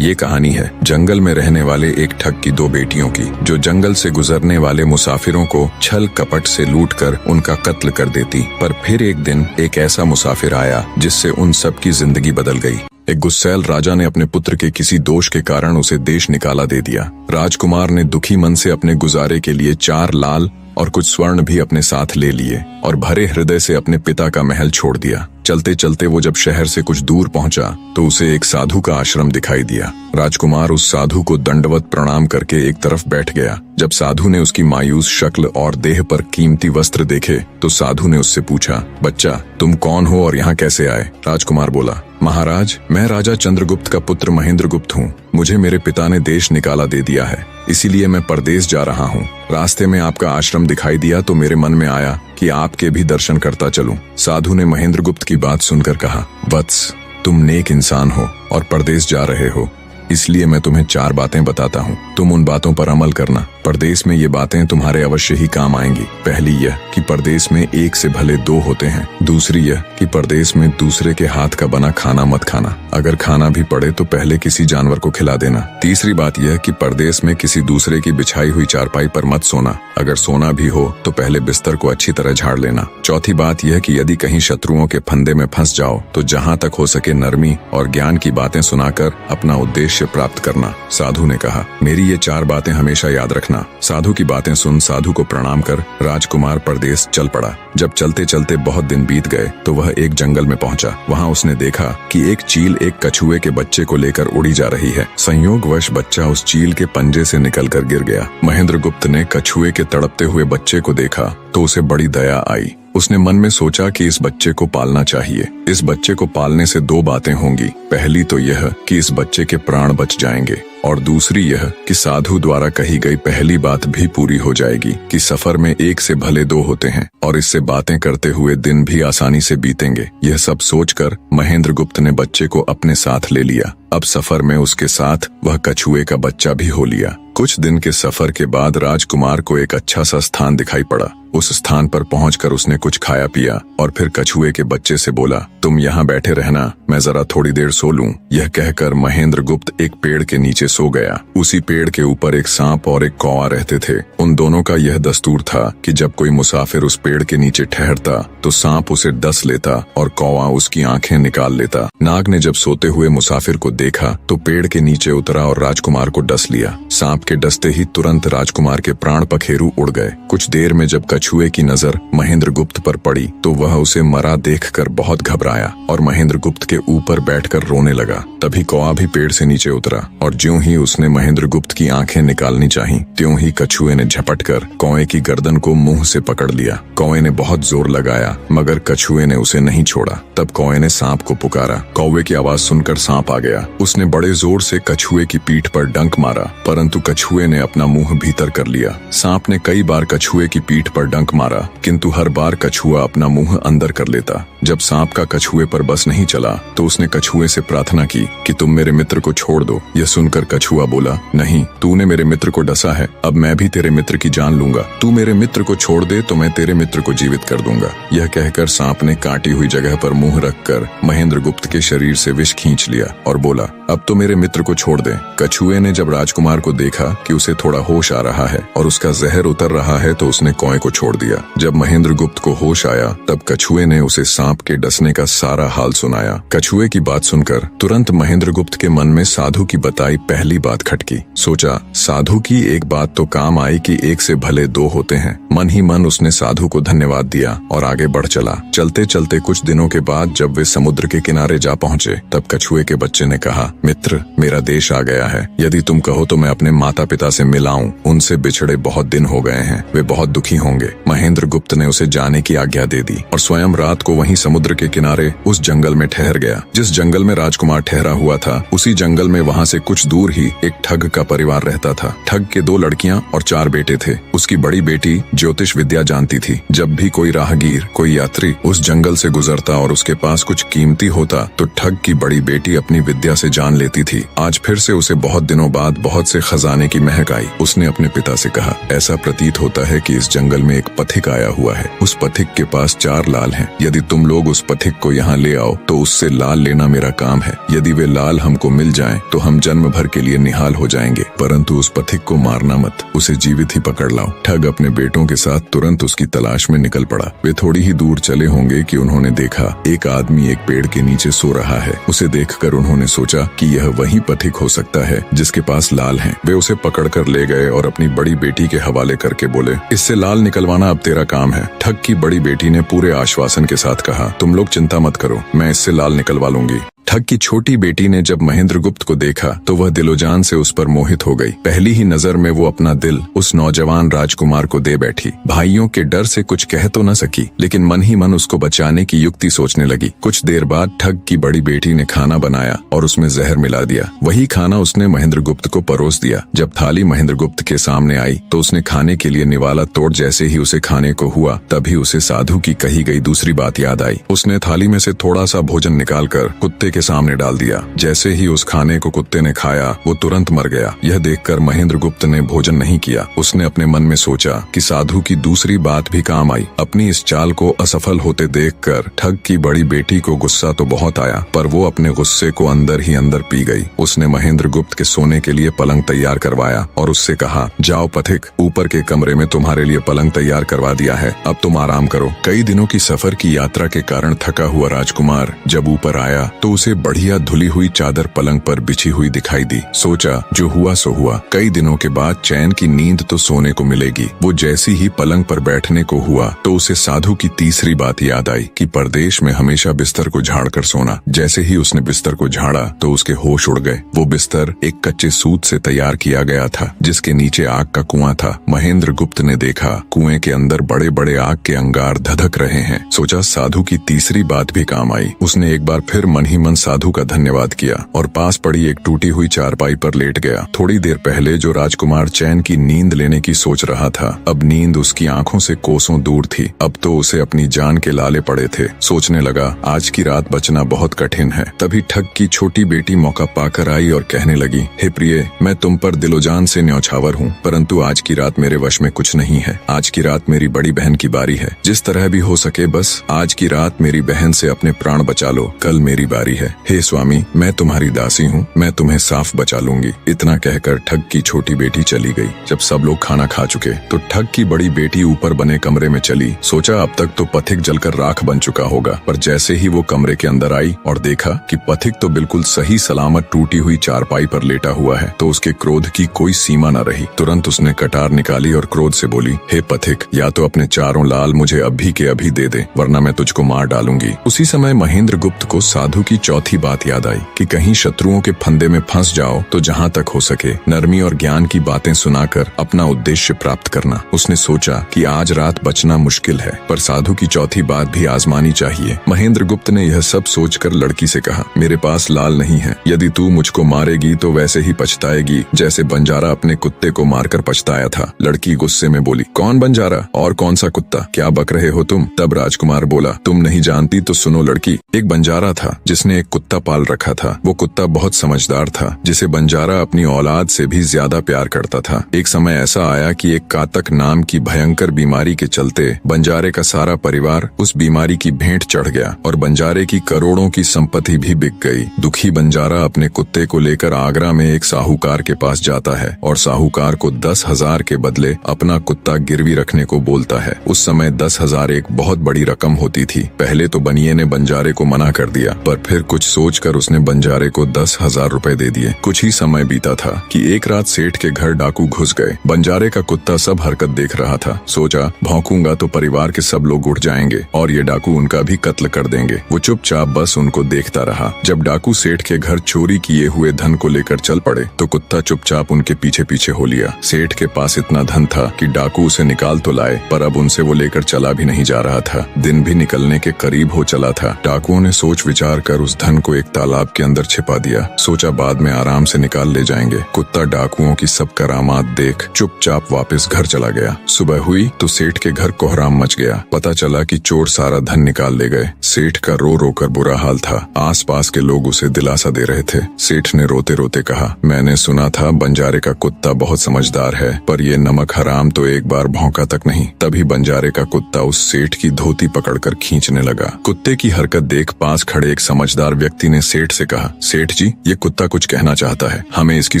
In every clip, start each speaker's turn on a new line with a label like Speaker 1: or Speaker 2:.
Speaker 1: ये कहानी है जंगल में रहने वाले एक ठग की दो बेटियों की, जो जंगल से गुजरने वाले मुसाफिरों को छल कपट से लूटकर उनका कत्ल कर देती। पर फिर एक दिन एक ऐसा मुसाफिर आया जिससे उन सब की जिंदगी बदल गई। एक गुस्सैल राजा ने अपने पुत्र के किसी दोष के कारण उसे देश निकाला दे दिया। राजकुमार ने दुखी मन से अपने गुजारे के लिए 4 लाल और कुछ स्वर्ण भी अपने साथ ले लिए और भरे हृदय से अपने पिता का महल छोड़ दिया। चलते चलते वो जब शहर से कुछ दूर पहुंचा तो उसे एक साधु का आश्रम दिखाई दिया। राजकुमार उस साधु को दंडवत प्रणाम करके एक तरफ बैठ गया। जब साधु ने उसकी मायूस शक्ल और देह पर कीमती वस्त्र देखे तो साधु ने उससे पूछा, बच्चा तुम कौन हो और यहाँ कैसे आए? राजकुमार बोला, महाराज मैं राजा चंद्रगुप्त का पुत्र महेंद्रगुप्त हूँ। मुझे मेरे पिता ने देश निकाला दे दिया है, इसीलिए मैं परदेश जा रहा हूँ। रास्ते में आपका आश्रम दिखाई दिया तो मेरे मन में आया कि आपके भी दर्शन करता चलूं। साधु ने महेंद्रगुप्त की बात सुनकर कहा, वत्स तुम नेक इंसान हो और परदेश जा रहे हो, इसलिए मैं तुम्हें 4 बातें बताता हूँ। तुम उन बातों पर अमल करना। परदेश में ये बातें तुम्हारे अवश्य ही काम आएंगी। पहली यह कि परदेश में एक से भले 2 होते हैं। दूसरी यह कि परदेश में दूसरे के हाथ का बना खाना मत खाना। अगर खाना भी पड़े तो पहले किसी जानवर को खिला देना। तीसरी बात यह कि परदेश में किसी दूसरे की बिछाई हुई चारपाई पर मत सोना। अगर सोना भी हो तो पहले बिस्तर को अच्छी तरह झाड़ लेना। चौथी बात यह कि यदि कहीं शत्रुओं के फंदे में फंस जाओ तो जहाँ तक हो सके नरमी और ज्ञान की बातें सुनाकर अपना उद्देश्य प्राप्त करना। साधु ने कहा, मेरी ये 4 बातें हमेशा याद रखना। साधु की बातें सुन साधु को प्रणाम कर राजकुमार परदेश चल पड़ा। जब चलते चलते बहुत दिन बीत गए तो वह एक जंगल में पहुंचा। वहां उसने देखा कि एक चील एक कछुए के बच्चे को लेकर उड़ी जा रही है। संयोगवश बच्चा उस चील के पंजे से निकलकर गिर गया। महेंद्रगुप्त ने कछुए के तड़पते हुए बच्चे को देखा तो उसे बड़ी दया आई। उसने मन में सोचा कि इस बच्चे को पालना चाहिए। इस बच्चे को पालने से 2 बातें होंगी। पहली तो यह कि इस बच्चे के प्राण बच जाएंगे और दूसरी यह कि साधु द्वारा कही गई पहली बात भी पूरी हो जाएगी कि सफर में एक से भले 2 होते हैं और इससे बातें करते हुए दिन भी आसानी से बीतेंगे। यह सब सोचकर महेंद्रगुप्त ने बच्चे को अपने साथ ले लिया। अब सफर में उसके साथ वह कछुए का बच्चा भी हो लिया। कुछ दिन के सफर के बाद राजकुमार को एक अच्छा सा स्थान दिखाई पड़ा। उस स्थान पर पहुंचकर उसने कुछ खाया पिया और फिर कछुए के बच्चे से बोला, तुम यहाँ बैठे रहना, मैं जरा थोड़ी देर सो लूं। यह कहकर महेंद्रगुप्त एक पेड़ के नीचे सो गया। उसी पेड़ के ऊपर एक सांप और एक कौवा रहते थे। उन दोनों का यह दस्तूर था कि जब कोई मुसाफिर उस पेड़ के नीचे ठहरता तो सांप उसे डस लेता और कौवा उसकी आंखें निकाल लेता। नाग ने जब सोते हुए मुसाफिर को देखा तो पेड़ के नीचे उतरा और राजकुमार को डस लिया। सांप के डसते ही तुरंत राजकुमार के प्राण पखेरु उड़ गए। कुछ देर में जब कछुए की नजर महेंद्रगुप्त पर पड़ी तो वह उसे मरा देखकर बहुत घबराया और महेंद्रगुप्त के ऊपर बैठकर रोने लगा। तभी कौवा भी पेड़ से नीचे उतरा और ज्यों ही उसने महेंद्रगुप्त की आंखें निकालनी चाही त्यों ही कछुए ने झपटकर कौवे की गर्दन को मुंह से पकड़ लिया। कौवे ने बहुत जोर लगाया मगर कछुए ने उसे नहीं छोड़ा। तब कौवे ने सांप को पुकारा। कौवे की आवाज सुनकर सांप आ गया। उसने बड़े जोर से कछुए की पीठ पर डंक मारा परंतु कछुए ने अपना मुंह भीतर कर लिया। सांप ने कई बार कछुए की पीठ पर डंक मारा किंतु हर बार कछुआ अपना मुंह अंदर कर लेता। जब सांप का कछुए पर बस नहीं चला तो उसने कछुए से प्रार्थना की कि तुम मेरे मित्र को छोड़ दो। यह सुनकर कछुआ बोला, नहीं, तूने मेरे मित्र को डसा है, अब मैं भी तेरे मित्र की जान लूंगा। तू मेरे मित्र को छोड़ दे तो मैं तेरे मित्र को जीवित कर दूंगा। यह कहकर सांप ने काटी हुई जगह पर मुंह रखकर महेंद्रगुप्त के शरीर से विष खींच लिया और बोला, अब तो मेरे मित्र को छोड़ दे। कछुए ने जब राजकुमार को देखा कि उसे थोड़ा होश आ रहा है और उसका जहर उतर रहा है तो उसने कौवे को छोड़ दिया। जब महेंद्रगुप्त को होश आया तब कछुए ने उसे सांप के डसने का सारा हाल सुनाया। कछुए की बात सुनकर तुरंत महेंद्रगुप्त के मन में साधु की बताई पहली बात खटकी। सोचा, साधु की एक बात तो काम आई कि एक से भले 2 होते हैं। मन ही मन उसने साधु को धन्यवाद दिया और आगे बढ़ चला। चलते चलते कुछ दिनों के बाद जब वे समुद्र के किनारे जा पहुंचे तब कछुए के बच्चे ने कहा, मित्र, मेरा देश आ गया है। यदि तुम कहो तो मैं अपने माता पिता से मिलाऊं। उनसे बिछड़े बहुत दिन हो गए हैं, वे बहुत दुखी होंगे। महेंद्रगुप्त ने उसे जाने की आज्ञा दे दी और स्वयं रात को वहीं समुद्र के किनारे उस जंगल में ठहर गया। जिस जंगल में राजकुमार ठहरा हुआ था उसी जंगल में वहां से कुछ दूर ही एक ठग का परिवार रहता था। ठग के 2 लड़कियां और 4 बेटे थे। उसकी बड़ी बेटी ज्योतिष विद्या जानती थी। जब भी कोई राहगीर, कोई यात्री उस जंगल से गुजरता और उसके पास कुछ कीमती होता तो ठग की बड़ी बेटी अपनी विद्या से जान लेती थी। आज फिर से उसे बहुत दिनों बाद बहुत से खजाने की महक आई। उसने अपने पिता से कहा, ऐसा प्रतीत होता है कि इस जंगल में एक पथिक आया हुआ है। उस पथिक के पास 4 लाल हैं। यदि तुम लोग उस पथिक को यहाँ ले आओ तो उससे लाल लेना मेरा काम है। यदि वे लाल हमको मिल जाएं तो हम जन्म भर के लिए निहाल हो जाएंगे, परंतु उस पथिक को मारना मत, उसे जीवित ही पकड़ लाओ। ठग अपने बेटों के साथ तुरंत उसकी तलाश में निकल पड़ा। वे थोड़ी ही दूर चले होंगे कि उन्होंने देखा एक आदमी एक पेड़ के नीचे सो रहा है। उसे देखकर उन्होंने सोचा कि यह वही पथिक हो सकता है जिसके पास लाल हैं। वे उसे पकड़कर ले गए और अपनी बड़ी बेटी के हवाले करके बोले, इससे लाल निकलवाना अब तेरा काम है। ठग की बड़ी बेटी ने पूरे आश्वासन के साथ कहा, तुम लोग चिंता मत करो, मैं इससे लाल निकलवा लूंगी। ठग की छोटी बेटी ने जब महेंद्रगुप्त को देखा तो वह दिलोजान से उस पर मोहित हो गई। पहली ही नजर में वो अपना दिल उस नौजवान राजकुमार को दे बैठी। भाइयों के डर से कुछ कह तो न सकी, लेकिन मन ही मन उसको बचाने की युक्ति सोचने लगी। कुछ देर बाद ठग की बड़ी बेटी ने खाना बनाया और उसमें जहर मिला दिया। वही खाना उसने महेंद्रगुप्त को परोस दिया। जब थाली महेंद्रगुप्त के सामने आई तो उसने खाने के लिए निवाला तोड़ जैसे ही उसे खाने को हुआ तभी उसे साधु की कही गई दूसरी बात याद आई। उसने थाली में से थोड़ा सा भोजन निकालकर कुत्ते के सामने डाल दिया। जैसे ही उस खाने को कुत्ते ने खाया वो तुरंत मर गया। यह देखकर महेंद्रगुप्त ने भोजन नहीं किया। उसने अपने मन में सोचा कि साधु की दूसरी बात भी काम आई। अपनी इस चाल को असफल होते देखकर ठग की बड़ी बेटी को गुस्सा तो बहुत आया, पर वो अपने गुस्से को अंदर ही अंदर पी गई। उसने महेंद्रगुप्त के सोने के लिए पलंग तैयार करवाया और उससे कहा, जाओ पथिक, ऊपर के कमरे में तुम्हारे लिए पलंग तैयार करवा दिया है, अब तुम आराम करो। कई दिनों की सफर की यात्रा के कारण थका हुआ राजकुमार जब ऊपर आया तो उसे बढ़िया धुली हुई चादर पलंग पर बिछी हुई दिखाई दी। सोचा जो हुआ सो हुआ, कई दिनों के बाद चैन की नींद तो सोने को मिलेगी। वो जैसी ही पलंग पर बैठने को हुआ तो उसे साधु की तीसरी बात याद आई कि परदेश में हमेशा बिस्तर को झाड़कर सोना। जैसे ही उसने बिस्तर को झाड़ा तो उसके होश उड़ गए। वो बिस्तर एक कच्चे सूत से तैयार किया गया था जिसके नीचे आग का कुआं था। महेंद्रगुप्त ने देखा कुएं के अंदर बड़े बड़े आग के अंगार धधक रहे हैं। सोचा साधु की तीसरी बात भी काम आई। उसने एक बार फिर मन ही मन साधु का धन्यवाद किया और पास पड़ी एक टूटी हुई चारपाई पर लेट गया। थोड़ी देर पहले जो राजकुमार चैन की नींद लेने की सोच रहा था, अब नींद उसकी आंखों से कोसों दूर थी। अब तो उसे अपनी जान के लाले पड़े थे। सोचने लगा आज की रात बचना बहुत कठिन है। तभी ठग की छोटी बेटी मौका पाकर आई और कहने लगी, हे प्रिय, मैं तुम पर दिलोजान से न्यौछावर हूँ, परंतु आज की रात मेरे वश में कुछ नहीं है। आज की रात मेरी बड़ी बहन की बारी है। जिस तरह भी हो सके बस आज की रात मेरी बहन से अपने प्राण बचा लो, कल मेरी बारी है। हे स्वामी, मैं तुम्हारी दासी हूँ, मैं तुम्हें साफ बचा लूंगी। इतना कहकर ठग की छोटी बेटी चली गई। जब सब लोग खाना खा चुके तो ठग की बड़ी बेटी ऊपर बने कमरे में चली। सोचा अब तक तो पथिक जलकर राख बन चुका होगा, पर जैसे ही वो कमरे के अंदर आई और देखा कि पथिक तो बिल्कुल सही सलामत टूटी हुई चारपाई पर लेटा हुआ है तो उसके क्रोध की कोई सीमा न रही। तुरंत उसने कटार निकाली और क्रोध से बोली, हे पथिक, या तो अपने 4 लाल मुझे अभी के अभी दे दे, वरना मैं तुझको मार डालूंगी। उसी समय महेंद्रगुप्त को साधु की चौथी बात याद आई कि कहीं शत्रुओं के फंदे में फंस जाओ तो जहाँ तक हो सके नरमी और ज्ञान की बातें सुनाकर अपना उद्देश्य प्राप्त करना। उसने सोचा कि आज रात बचना मुश्किल है, पर साधु की चौथी बात भी आजमानी चाहिए। महेंद्रगुप्त ने यह सब सोचकर लड़की से कहा, मेरे पास लाल नहीं है। यदि तू मुझको मारेगी तो वैसे ही पछताएगी जैसे बंजारा अपने कुत्ते को मारकर पछताया था। लड़की गुस्से में बोली, कौन बंजारा और कौन सा कुत्ता, क्या बक रहे हो तुम? तब राजकुमार बोला, तुम नहीं जानती तो सुनो लड़की, एक बंजारा था जिसने एक कुत्ता पाल रखा था। वो कुत्ता बहुत समझदार था जिसे बंजारा अपनी औलाद से भी ज्यादा प्यार करता था। एक समय ऐसा आया कि एक कातक नाम की भयंकर बीमारी के चलते बंजारे का सारा परिवार उस बीमारी की भेंट चढ़ गया और बंजारे की करोड़ों की संपत्ति भी बिक गई। दुखी बंजारा अपने कुत्ते को लेकर आगरा में एक साहूकार के पास जाता है और साहूकार को 10,000 के बदले अपना कुत्ता गिरवी रखने को बोलता है। उस समय 10,000 एक बहुत बड़ी रकम होती थी। पहले तो बनिए ने बंजारे को मना कर दिया, पर फिर कुछ सोचकर उसने बंजारे को 10,000 रुपए दे दिए। कुछ ही समय बीता था कि एक रात सेठ के घर डाकू घुस गए। बंजारे का कुत्ता सब हरकत देख रहा था। सोचा भौंकूंगा तो परिवार के सब लोग उठ जाएंगे और ये डाकू उनका भी कत्ल कर देंगे। वो चुपचाप बस उनको देखता रहा। जब डाकू सेठ के घर चोरी किए हुए धन को लेकर चल पड़े तो कुत्ता चुपचाप उनके पीछे पीछे हो लिया। सेठ के पास इतना धन था कि डाकू उसे निकाल तो लाए, पर अब उनसे वो लेकर चला भी नहीं जा रहा था। दिन भी निकलने के करीब हो चला था। डाकुओं ने सोच विचार कर उस धन को एक तालाब के अंदर छिपा दिया। सोचा बाद में आराम से निकाल ले जाएंगे। कुत्ता डाकुओं की सब करामात देख चुपचाप वापस घर चला गया। सुबह हुई तो सेठ के घर कोहराम मच गया। पता चला कि चोर सारा धन निकाल ले गए। सेठ का रो रो कर बुरा हाल था। आसपास के लोग उसे दिलासा दे रहे थे। सेठ ने रोते रोते कहा, मैंने सुना था बंजारे का कुत्ता बहुत समझदार है, पर ये नमक हराम तो एक बार भौंका तक नहीं। तभी बंजारे का कुत्ता उस सेठ की धोती पकड़कर खींचने लगा। कुत्ते की हरकत देख पास खड़े एक समझदार व्यक्ति ने सेठ से कहा, सेठ जी, ये कुत्ता कुछ कहना चाहता है, हमें इसकी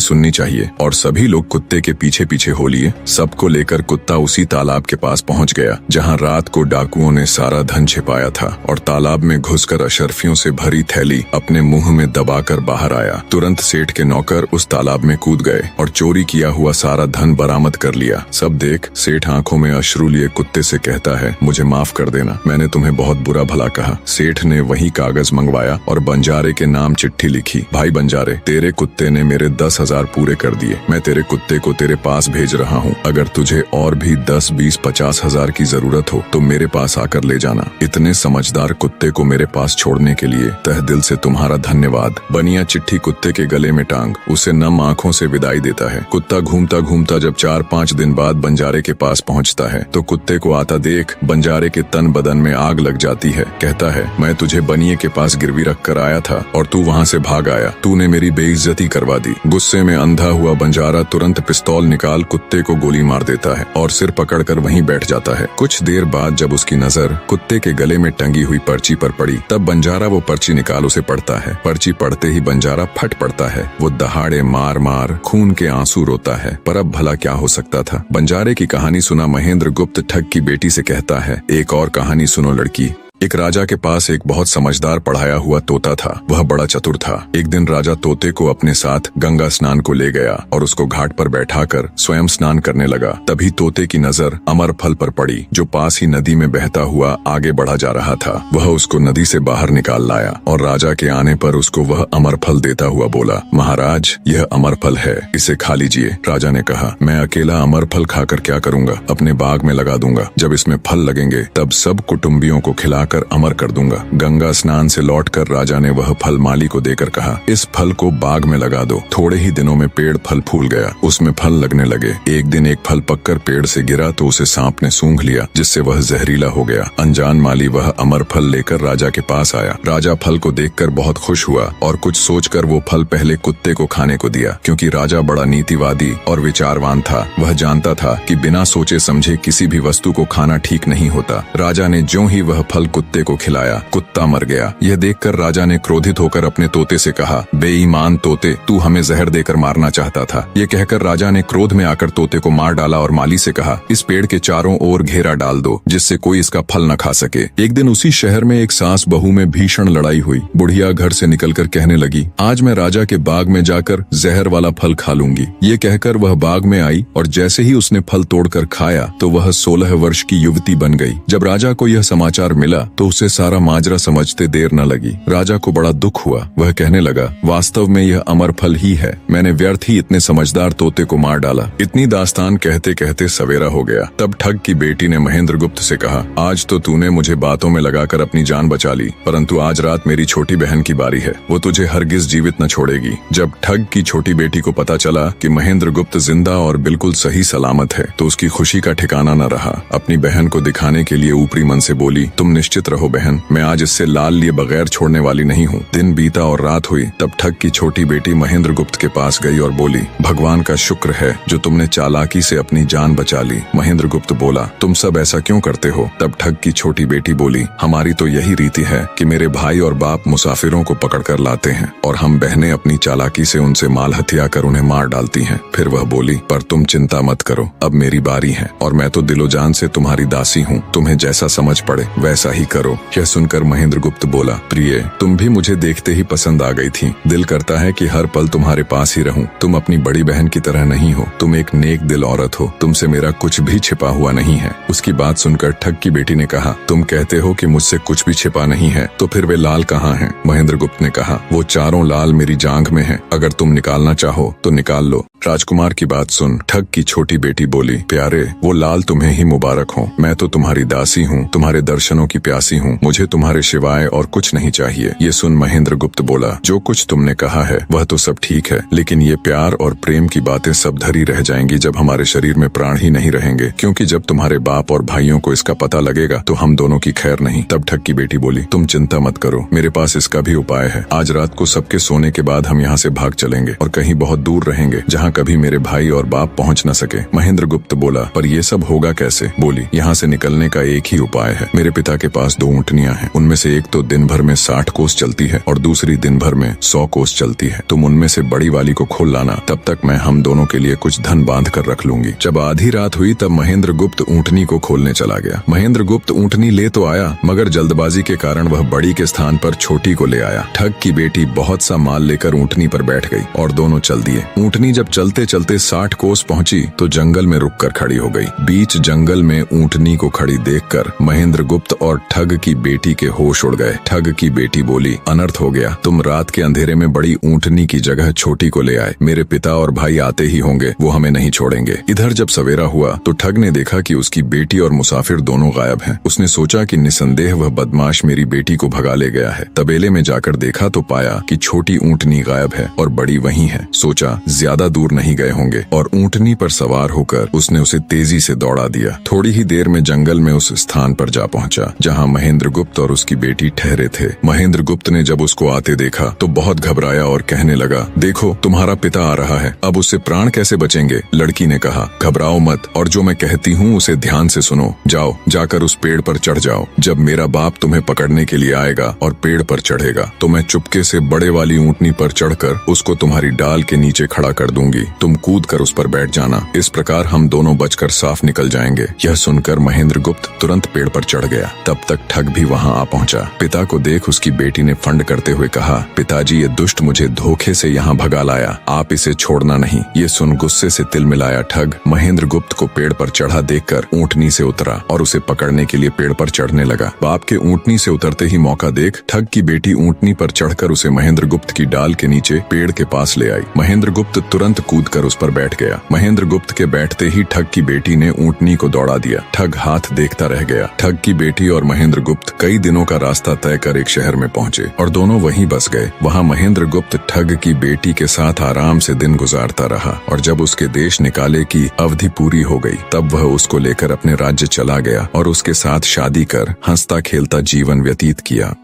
Speaker 1: सुननी चाहिए। और सभी लोग कुत्ते के पीछे पीछे हो लिए। सबको लेकर कुत्ता उसी तालाब के पास पहुंच गया जहां रात को डाकुओं ने सारा धन छिपाया था, और तालाब में घुसकर अशर्फियों से भरी थैली अपने मुंह में दबाकर बाहर आया। तुरंत सेठ के नौकर उस तालाब में कूद गए और चोरी किया हुआ सारा धन बरामद कर लिया। सब देख सेठ आंखों में अश्रु लिए कुत्ते से कहता है, मुझे माफ कर देना, मैंने तुम्हें बहुत बुरा भला कहा। सेठ ने वही कागज मंगवाया और बंजारे के नाम चिट्ठी लिखी, भाई बंजारे, तेरे कुत्ते ने मेरे 10,000 पूरे कर दिए। मैं तेरे कुत्ते को तेरे पास भेज रहा हूँ। अगर तुझे और भी 10, 20, 50 हजार की जरूरत हो तो मेरे पास आकर ले जाना। इतने समझदार कुत्ते को मेरे पास छोड़ने के लिए तहे दिल से तुम्हारा धन्यवाद। बनिया चिट्ठी कुत्ते के गले में टांग उसे नम आंखों से विदाई देता है। कुत्ता घूमता घूमता जब 4-5 दिन बाद बंजारे के पास पहुंचता है तो कुत्ते को आता देख बंजारे के तन बदन में आग लग जाती है। कहता है, मैं तुझे बनिए के पास गिरवी रख कर आया था और तू वहाँ से भाग आया। तूने मेरी बेइज्जती करवा दी। गुस्से में अंधा हुआ बंजारा तुरंत पिस्तौल निकाल कुत्ते को गोली मार देता है और सिर पकड़कर वहीं बैठ जाता है। कुछ देर बाद जब उसकी नजर कुत्ते के गले में टंगी हुई पर्ची पर पड़ी तब बंजारा वो पर्ची निकाल उसे पढ़ता है। पर्ची पढ़ते ही बंजारा फट पड़ता है। वो दहाड़े मार मार खून के आंसू रोता है। पर अब भला क्या हो सकता था। बंजारे की कहानी सुना महेंद्र गुप्त ठग की बेटी से कहता है, एक और कहानी सुनो लड़की। एक राजा के पास एक बहुत समझदार पढ़ाया हुआ तोता था। वह बड़ा चतुर था। एक दिन राजा तोते को अपने साथ गंगा स्नान को ले गया और उसको घाट पर बैठाकर स्वयं स्नान करने लगा। तभी तोते की नजर अमर फल पर पड़ी जो पास ही नदी में बहता हुआ आगे बढ़ा जा रहा था। वह उसको नदी से बाहर निकाल लाया और राजा के आने पर उसको वह अमर फल देता हुआ बोला, महाराज, यह अमर फल है, इसे खा लीजिए। राजा ने कहा, मैं अकेला अमर फल खाकर क्या करूंगा, अपने बाग में लगा दूंगा। जब इसमें फल लगेंगे तब सब कुटुंबियों को खिला कर अमर कर दूंगा। गंगा स्नान से लौटकर राजा ने वह फल माली को देकर कहा, इस फल को बाग में लगा दो। थोड़े ही दिनों में पेड़ फल फूल गया, उसमें फल लगने लगे। एक दिन एक फल पककर पेड़ से गिरा तो उसे सांप ने सूंघ लिया, जिससे वह जहरीला हो गया। अनजान माली वह अमर फल लेकर राजा के पास आया। राजा फल को देखकर बहुत खुश हुआ और कुछ सोचकर वो फल पहले कुत्ते को खाने को दिया। क्योंकि राजा बड़ा नीतिवादी और विचारवान था, वह जानता था कि बिना सोचे समझे किसी भी वस्तु को खाना ठीक नहीं होता। राजा ने ज्यों ही वह फल कुत्ते को खिलाया, कुत्ता मर गया। यह देखकर राजा ने क्रोधित होकर अपने तोते से कहा, बेईमान तोते, तू हमें जहर देकर मारना चाहता था। ये कहकर राजा ने क्रोध में आकर तोते को मार डाला और माली से कहा, इस पेड़ के चारों ओर घेरा डाल दो जिससे कोई इसका फल न खा सके। एक दिन उसी शहर में एक सास बहू में भीषण लड़ाई हुई। बुढ़िया घर से निकलकर कहने लगी, आज मैं राजा के बाग में जाकर जहर वाला फल खा लूंगी। ये कहकर वह बाग में आई और जैसे ही उसने फल तोड़कर खाया तो वह 16 वर्ष की युवती बन गई। जब राजा को यह समाचार मिला तो उसे सारा माजरा समझते देर न लगी। राजा को बड़ा दुख हुआ। वह कहने लगा, वास्तव में यह अमर फल ही है, मैंने व्यर्थ ही इतने समझदार तोते को मार डाला। इतनी दास्तान कहते कहते सवेरा हो गया। तब ठग की बेटी ने महेंद्र गुप्त से कहा, आज तो तूने मुझे बातों में लगाकर अपनी जान बचा ली, परंतु आज रात मेरी छोटी बहन की बारी है, वो तुझे हरगिज जीवित न छोड़ेगी। जब ठग की छोटी बेटी को पता चला कि महेंद्र गुप्त जिंदा और बिल्कुल सही सलामत है तो उसकी खुशी का ठिकाना न रहा। अपनी बहन को दिखाने के लिए ऊपरी मन से बोली, तुम निश्चित रहो बहन, मैं आज इससे लाल लिए बगैर छोड़ने वाली नहीं हूँ। दिन बीता और रात हुई। तब ठग की छोटी बेटी महेंद्र गुप्त के पास गई और बोली, भगवान का शुक्र है जो तुमने चालाकी से अपनी जान बचा ली। महेंद्र गुप्त बोला, तुम सब ऐसा क्यों करते हो? तब ठग की छोटी बेटी बोली, हमारी तो यही रीति है कि मेरे भाई और बाप मुसाफिरों को पकड़कर लाते हैं और हम बहनें अपनी चालाकी से उनसे माल हथिया कर उन्हें मार डालती हैं। फिर वह बोली, पर तुम चिंता मत करो, अब मेरी बारी है और मैं तो दिलो जान से तुम्हारी दासी हूँ, तुम्हें जैसा समझ पड़े वैसा ही करो। यह सुनकर महेंद्र गुप्त बोला, प्रिय, तुम भी मुझे देखते ही पसंद आ गई थी। दिल करता है कि हर पल तुम्हारे पास ही रहूं। तुम अपनी बड़ी बहन की तरह नहीं हो, तुम एक नेक दिल औरत हो, तुमसे मेरा कुछ भी छिपा हुआ नहीं है। उसकी बात सुनकर ठग की बेटी ने कहा, तुम कहते हो कि मुझसे कुछ भी छिपा नहीं है, तो फिर वे लाल कहाँ हैं? महेंद्र गुप्त ने कहा, वो चारों लाल मेरी जांघ में हैं, अगर तुम निकालना चाहो तो निकाल लो। राजकुमार की बात सुन ठग की छोटी बेटी बोली, प्यारे वो लाल तुम्हें ही मुबारक हो। मैं तो तुम्हारी दासी हूँ, तुम्हारे दर्शनों की प्यासी हूँ, मुझे तुम्हारे सिवाय और कुछ नहीं चाहिए। ये सुन महेंद्र गुप्त बोला, जो कुछ तुमने कहा है वह तो सब ठीक है, लेकिन ये प्यार और प्रेम की बातें सब धरी रह जाएंगी जब हमारे शरीर में प्राण ही नहीं रहेंगे, क्योंकि जब तुम्हारे बाप और भाइयों को इसका पता लगेगा तो हम दोनों की खैर नहीं। तब ठग की बेटी बोली, तुम चिंता मत करो, मेरे पास इसका भी उपाय है। आज रात को सबके सोने के बाद हम यहाँ से भाग चलेंगे और कहीं बहुत दूर रहेंगे जहाँ कभी मेरे भाई और बाप पहुँच न सके। महेंद्र गुप्त बोला, पर ये सब होगा कैसे? बोली, यहाँ से निकलने का एक ही उपाय है। मेरे पिता के पास 2 ऊँटनियाँ हैं, उनमें से एक तो दिन भर में 60 कोस चलती है और दूसरी दिन भर में 100 कोस चलती है। तुम उनमें से बड़ी वाली को खोल लाना, तब तक मैं हम दोनों के लिए कुछ धन बांध कर रख लूंगी। जब आधी रात हुई तब महेंद्र गुप्त ऊँटनी को खोलने चला गया। महेंद्र गुप्त ऊँटनी ले तो आया, मगर जल्दबाजी के कारण वह बड़ी के स्थान पर छोटी को ले आया। ठग की बेटी बहुत सा माल लेकर ऊँटनी पर बैठ गई और दोनों चल दिए। ऊँटनी जब चलते चलते 60 कोस पहुंची तो जंगल में रुककर खड़ी हो गई। बीच जंगल में ऊँटनी को खड़ी देखकर महेंद्र गुप्त और ठग की बेटी के होश उड़ गए। ठग की बेटी बोली, अनर्थ हो गया, तुम रात के अंधेरे में बड़ी ऊँटनी की जगह छोटी को ले आए। मेरे पिता और भाई आते ही होंगे, वो हमें नहीं छोड़ेंगे। इधर जब सवेरा हुआ तो ठग ने देखा कि उसकी बेटी और मुसाफिर दोनों गायब हैं। उसने सोचा कि निसंदेह वह बदमाश मेरी बेटी को भगा ले गया है। तबेले में जाकर देखा तो पाया कि छोटी ऊँटनी गायब है और बड़ी वहीं है। सोचा ज्यादा दूर नहीं गए होंगे और ऊँटनी पर सवार होकर उसने उसे तेजी से दौड़ा दिया। थोड़ी ही देर में जंगल में उस स्थान पर जा पहुंचा जहां महेंद्र गुप्त और उसकी बेटी ठहरे थे। महेंद्र गुप्त ने जब उसको आते देखा तो बहुत घबराया और कहने लगा, देखो तुम्हारा पिता आ रहा है, अब उससे प्राण कैसे बचेंगे? लड़की ने कहा, घबराओ मत और जो मैं कहती हूँ उसे ध्यान से सुनो। जाओ, जाकर उस पेड़ पर चढ़ जाओ। जब मेरा बाप तुम्हें पकड़ने के लिए आएगा और पेड़ पर चढ़ेगा तो मैं चुपके से बड़े वाली ऊँटनी पर चढ़कर उसको तुम्हारी डाल के नीचे खड़ा कर दूंगी। तुम कूद कर उस पर बैठ जाना। इस प्रकार हम दोनों बचकर साफ निकल जाएंगे। यह सुनकर महेंद्र गुप्त तुरंत पेड़ पर चढ़ गया। तब तक ठग भी वहां आ पहुंचा। पिता को देख उसकी बेटी ने फंड करते हुए कहा, पिताजी ये दुष्ट मुझे धोखे से यहाँ भगा लाया, आप इसे छोड़ना नहीं। ये सुन गुस्से से तिल मिलाया ठग महेंद्र गुप्त को पेड़ पर चढ़ा देखकर ऊँटनी से उतरा और उसे पकड़ने के लिए पेड़ पर चढ़ने लगा। बाप के ऊँटनी से उतरते ही मौका देख ठग की बेटी ऊँटनी पर चढ़कर उसे महेंद्र गुप्त की डाल के नीचे पेड़ के पास ले आई। महेंद्र गुप्त तुरंत कूदकर उस पर बैठ गया। महेंद्र गुप्त के बैठते ही ठग की बेटी ने ऊँटनी को दौड़ा दिया। ठग हाथ देखता रह गया। ठग की बेटी और महेंद्र गुप्त कई दिनों का रास्ता तय कर एक शहर में पहुंचे और दोनों वहीं बस गए। वहां महेंद्र गुप्त ठग की बेटी के साथ आराम से दिन गुजारता रहा और जब उसके देश निकाले की अवधि पूरी हो गई तब वह उसको लेकर अपने राज्य चला गया और उसके साथ शादी कर हंसता खेलता जीवन व्यतीत किया।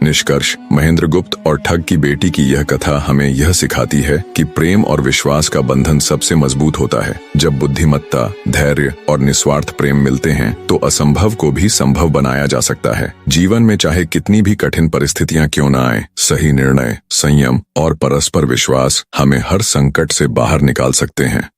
Speaker 1: निष्कर्ष, महेंद्र गुप्त और ठग की बेटी की यह कथा हमें यह सिखाती है कि प्रेम और विश्वास का बंधन सबसे मजबूत होता है। जब बुद्धिमत्ता, धैर्य और निस्वार्थ प्रेम मिलते हैं तो असंभव को भी संभव बनाया जा सकता है। जीवन में चाहे कितनी भी कठिन परिस्थितियां क्यों न आए, सही निर्णय, संयम और परस्पर विश्वास हमें हर संकट से बाहर निकाल सकते हैं।